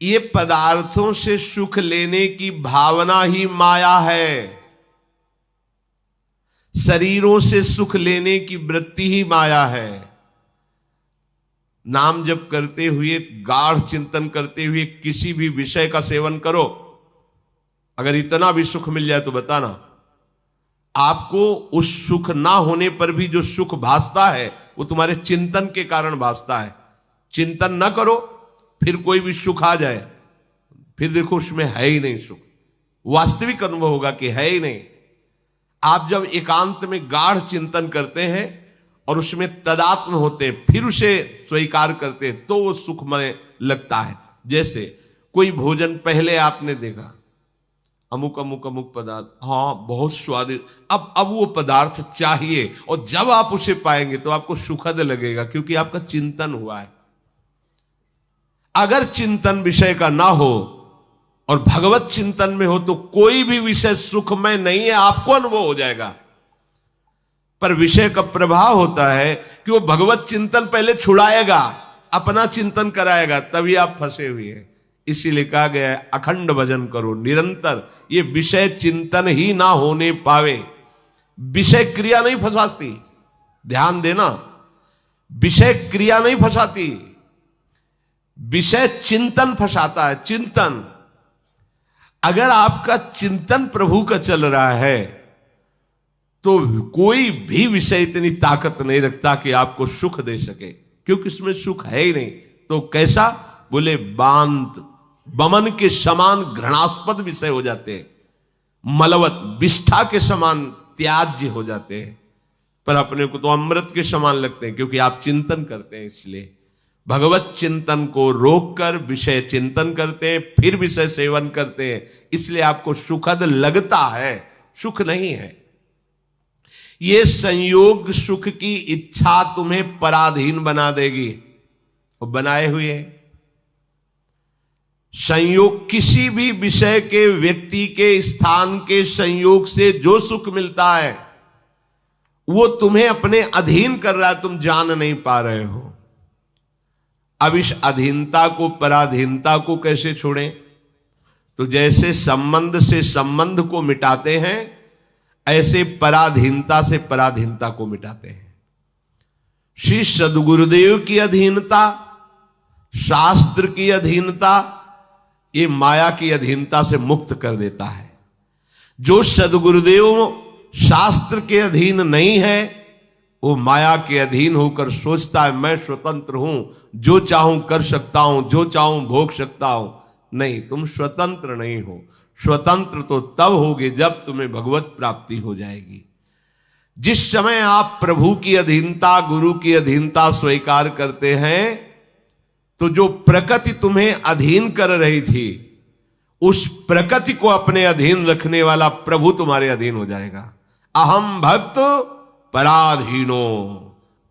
ये पदार्थों से सुख लेने की भावना ही माया है। शरीरों से सुख लेने की वृत्ति ही माया है। नाम जप करते हुए, गाढ़ चिंतन करते हुए किसी भी विषय का सेवन करो, अगर इतना भी सुख मिल जाए तो बताना, आपको उस सुख ना होने पर भी जो सुख भासता है वो तुम्हारे चिंतन के कारण भासता है। चिंतन ना करो, फिर कोई भी सुख आ जाए, फिर देखो उसमें है ही नहीं सुख, वास्तविक अनुभव होगा कि है ही नहीं। आप जब एकांत में गाढ़ चिंतन करते हैं और उसमें तदात्म होते हैं, फिर उसे स्वीकार करते हैं, तो वो सुखमय लगता है। जैसे कोई भोजन पहले आपने देखा, अमुक अमुक अमुक पदार्थ, हाँ बहुत स्वादिष्ट, अब वो पदार्थ चाहिए, और जब आप उसे पाएंगे तो आपको सुखद लगेगा, क्योंकि आपका चिंतन हुआ है। अगर चिंतन विषय का ना हो और भगवत चिंतन में हो तो कोई भी विषय सुखमय नहीं है, आपको अनुभव हो जाएगा। पर विषय का प्रभाव होता है कि वो भगवत चिंतन पहले छुड़ाएगा, अपना चिंतन कराएगा, तभी आप फंसे हुए हैं। इसीलिए कहा गया है अखंड भजन करो निरंतर। ये विषय चिंतन ही ना होने पावे, विषय क्रिया नहीं फंसाती, ध्यान देना, विषय क्रिया नहीं फंसाती, विषय चिंतन फंसाता है। चिंतन, अगर आपका चिंतन प्रभु का चल रहा है तो कोई भी विषय इतनी ताकत नहीं रखता कि आपको सुख दे सके, क्योंकि इसमें सुख है ही नहीं। तो कैसा? बोले बांत बमन के समान घृणास्पद विषय हो जाते हैं, मलवत विष्ठा के समान त्याज्य हो जाते हैं, पर अपने को तो अमृत के समान लगते हैं, क्योंकि आप चिंतन करते हैं। इसलिए भगवत चिंतन को रोककर विषय चिंतन करते हैं, फिर विषय सेवन करते हैं, इसलिए आपको सुखद लगता है, सुख नहीं है। ये संयोग सुख की इच्छा तुम्हें पराधीन बना देगी, और बनाए हुए हैं। संयोग, किसी भी विषय के, व्यक्ति के, स्थान के संयोग से जो सुख मिलता है वो तुम्हें अपने अधीन कर रहा है, तुम जान नहीं पा रहे हो। अब इस अधीनता को, पराधीनता को कैसे छोड़ें? तो जैसे संबंध से संबंध को मिटाते हैं, ऐसे पराधीनता से पराधीनता को मिटाते हैं। श्री सद्गुरुदेव की अधीनता, शास्त्र की अधीनता, ये माया की अधीनता से मुक्त कर देता है। जो सद्गुरुदेव शास्त्र के अधीन नहीं है, वो माया के अधीन होकर सोचता है मैं स्वतंत्र हूं, जो चाहूं कर सकता हूं, जो चाहूं भोग सकता हूं। नहीं, तुम स्वतंत्र नहीं हो। स्वतंत्र तो तब होगे जब तुम्हें भगवत प्राप्ति हो जाएगी। जिस समय आप प्रभु की अधीनता, गुरु की अधीनता स्वीकार करते हैं, तो जो प्रकृति तुम्हें अधीन कर रही थी, उस प्रकृति को अपने अधीन रखने वाला प्रभु तुम्हारे अधीन हो जाएगा। अहम भक्त पराधीनो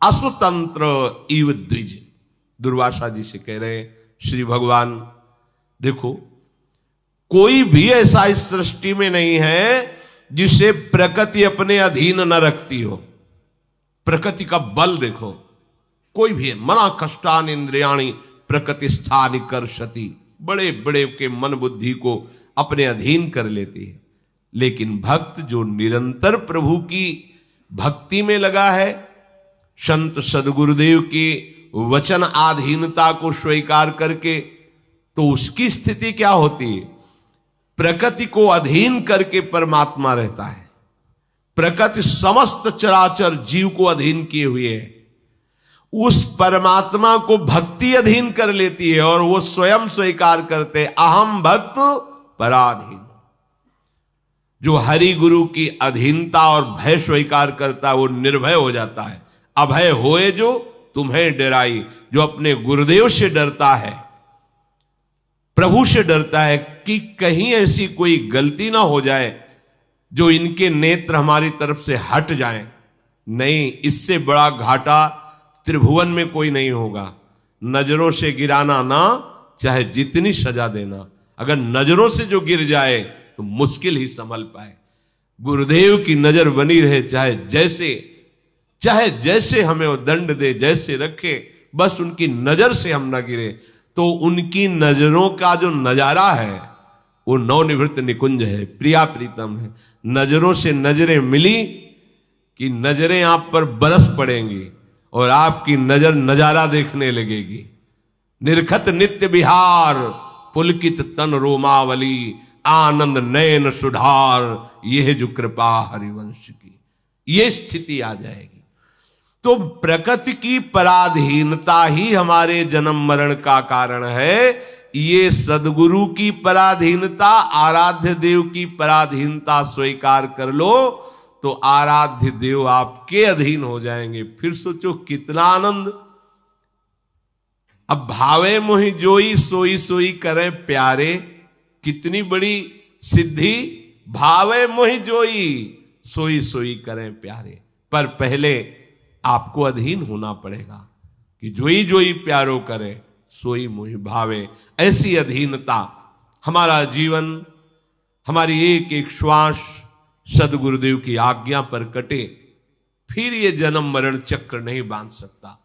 असुतंत्र इव द्विज, दुर्वासा जी से कह रहे श्री भगवान। देखो, कोई भी ऐसा इस सृष्टि में नहीं है जिसे प्रकृति अपने अधीन न रखती हो। प्रकृति का बल देखो, कोई भी है, मना कष्टान इंद्रियाणी प्रकृति स्थान कर्षति, बड़े बड़े के मन बुद्धि को अपने अधीन कर लेती है। लेकिन भक्त जो निरंतर प्रभु की भक्ति में लगा है, संत सद्गुरुदेव की वचन आधीनता को स्वीकार करके, तो उसकी स्थिति क्या होती है? प्रकृति को अधीन करके परमात्मा रहता है। प्रकृति समस्त चराचर जीव को अधीन किए हुए है, उस परमात्मा को भक्ति अधीन कर लेती है, और वो स्वयं स्वीकार करते अहम भक्त पराधीन। जो हरि गुरु की अधीनता और भय स्वीकार करता है वो निर्भय हो जाता है। अभय होए जो तुम्हें डराई, जो अपने गुरुदेव से डरता है, प्रभु से डरता है कि कहीं ऐसी कोई गलती ना हो जाए जो इनके नेत्र हमारी तरफ से हट जाएं। नहीं, इससे बड़ा घाटा त्रिभुवन में कोई नहीं होगा। नजरों से गिराना ना, चाहे जितनी सजा देना, अगर नजरों से जो गिर जाए तो मुश्किल ही संभल पाए। गुरुदेव की नजर बनी रहे, चाहे जैसे हमें वो दंड दे, जैसे रखे, बस उनकी नजर से हम ना गिरे, तो उनकी नजरों का जो नजारा है वो नवनिवृत्त निकुंज है, प्रिया प्रीतम है। नजरों से नजरें मिली कि नजरें आप पर बरस पड़ेंगी और आपकी नजर नजारा देखने लगेगी। निर्खत नित्य विहार, पुलकित तन रोमावली, आनंद नयन सुधार, यह जो कृपा हरिवंश की, ये स्थिति आ जाएगी। तो प्रकृति की पराधीनता ही हमारे जन्म मरण का कारण है। ये सदगुरु की पराधीनता, आराध्य देव की पराधीनता स्वीकार कर लो तो आराध्य देव आपके अधीन हो जाएंगे। फिर सोचो कितना आनंद। अब भावे मोहि जोई, सोई सोई करे प्यारे, कितनी बड़ी सिद्धि। भावे मोहि जोई, सोई सोई करे प्यारे। पर पहले आपको अधीन होना पड़ेगा कि जोई जोई प्यारो करे, सोई मोहि भावे। ऐसी अधीनता हमारा जीवन, हमारी एक एक श्वास सदगुरुदेव की आज्ञा पर कटे, फिर ये जन्म मरण चक्र नहीं बांध सकता।